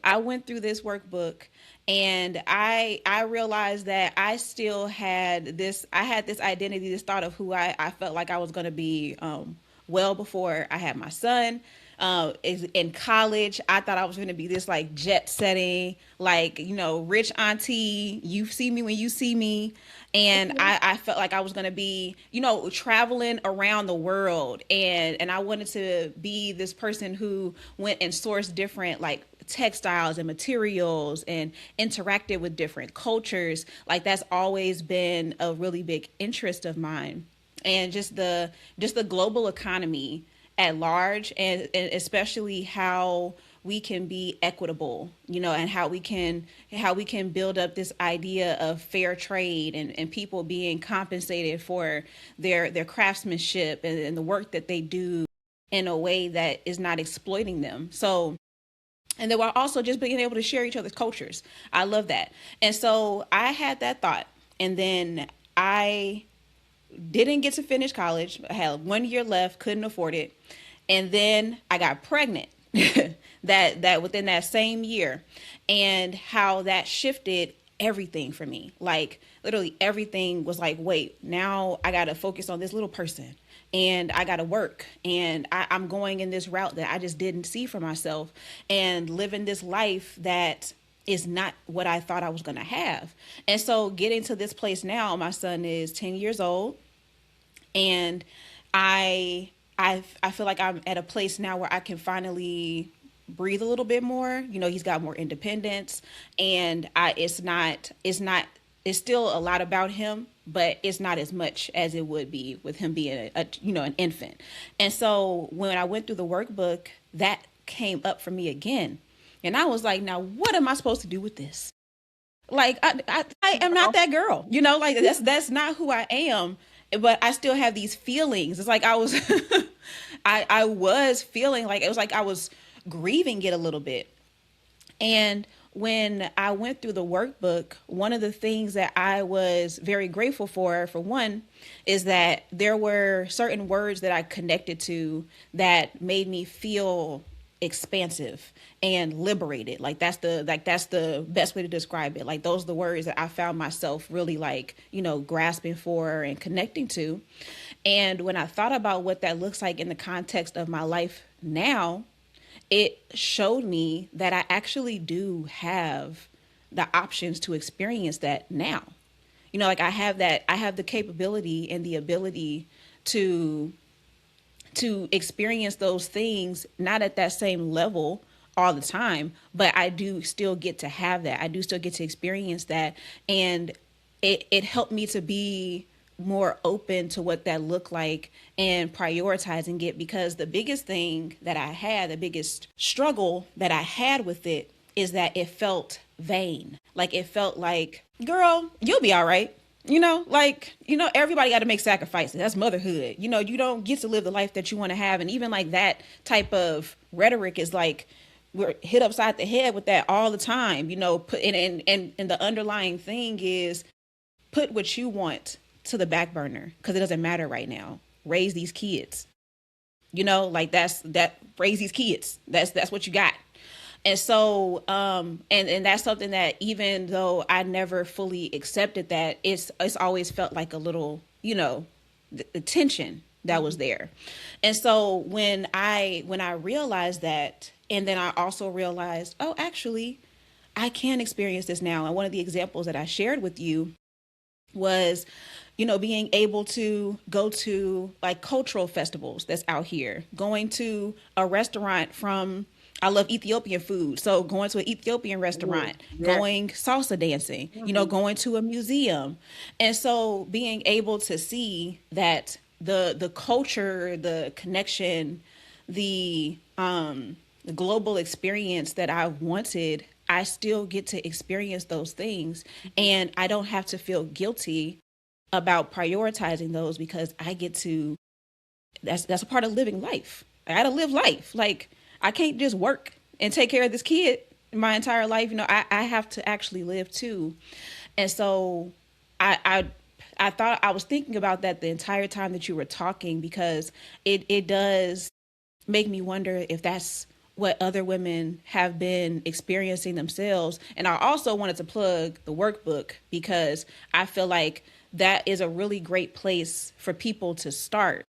I went through this workbook, and I realized that I still had this identity, this thought of who I felt like I was going to be, well before I had my son. In college, I thought I was going to be this like jet setting, like, rich auntie. You see me when you see me. And I felt like I was going to be, traveling around the world. And I wanted to be this person who went and sourced different, like, textiles and materials and interacted with different cultures. Like, that's always been a really big interest of mine. And just the global economy at large, and especially how we can be equitable, and how we can build up this idea of fair trade, and people being compensated for their craftsmanship, and the work that they do in a way that is not exploiting them. So, and then we're also just being able to share each other's cultures. I love that. And so I had that thought, and then I didn't get to finish college. I had 1 year left, couldn't afford it, and then I got pregnant. that within that same year, and how that shifted everything for me. Like, literally everything was like, wait, now I got to focus on this little person, and I got to work, and I'm going in this route that I just didn't see for myself, and living this life that is not what I thought I was going to have. And so getting to this place now, my son is 10 years old, and I feel like I'm at a place now where I can finally breathe a little bit more. He's got more independence, and it's still a lot about him, but it's not as much as it would be with him being an infant. And so when I went through the workbook, that came up for me again, and I was like, now what am I supposed to do with this? Like, I am not that girl, like, that's not who I am. But I still have these feelings. It's like I was I was feeling like, it was like I was grieving it a little bit. And when I went through the workbook, one of the things that I was very grateful for one, is that there were certain words that I connected to that made me feel expansive and liberated. Like, that's the best way to describe it. Like, those are the words that I found myself really, like, grasping for and connecting to. And when I thought about what that looks like in the context of my life now, it showed me that I actually do have the options to experience that now. Like, I have the capability and the ability to experience those things, not at that same level all the time, but I do still get to have that. I do still get to experience that. And it helped me to be more open to what that looked like, and prioritizing it, because the biggest thing that I had, the biggest struggle that I had with it, is that it felt vain. Like, it felt like, girl, you'll be all right. Everybody got to make sacrifices. That's motherhood. You don't get to live the life that you want to have. And even like that type of rhetoric is like, we're hit upside the head with that all the time. And the underlying thing is, put what you want to the back burner, because it doesn't matter right now. Raise these kids. Like, raise these kids. That's what you got. And so, and that's something that, even though I never fully accepted that, it's always felt like a little, the tension that was there. And so when I realized that, and then I also realized, oh, actually, I can experience this now. And one of the examples that I shared with you was, being able to go to, like, cultural festivals that's out here, going to a restaurant from, I love Ethiopian food. So going to an Ethiopian restaurant, going salsa dancing, going to a museum. And so being able to see that the culture, the connection, the global experience that I wanted, I still get to experience those things. And I don't have to feel guilty about prioritizing those, because I get to, that's a part of living life. I gotta live life. Like, I can't just work and take care of this kid my entire life. I have to actually live too. And so I thought, I was thinking about that the entire time that you were talking, because it does make me wonder if that's what other women have been experiencing themselves. And I also wanted to plug the workbook because I feel like that is a really great place for people to start.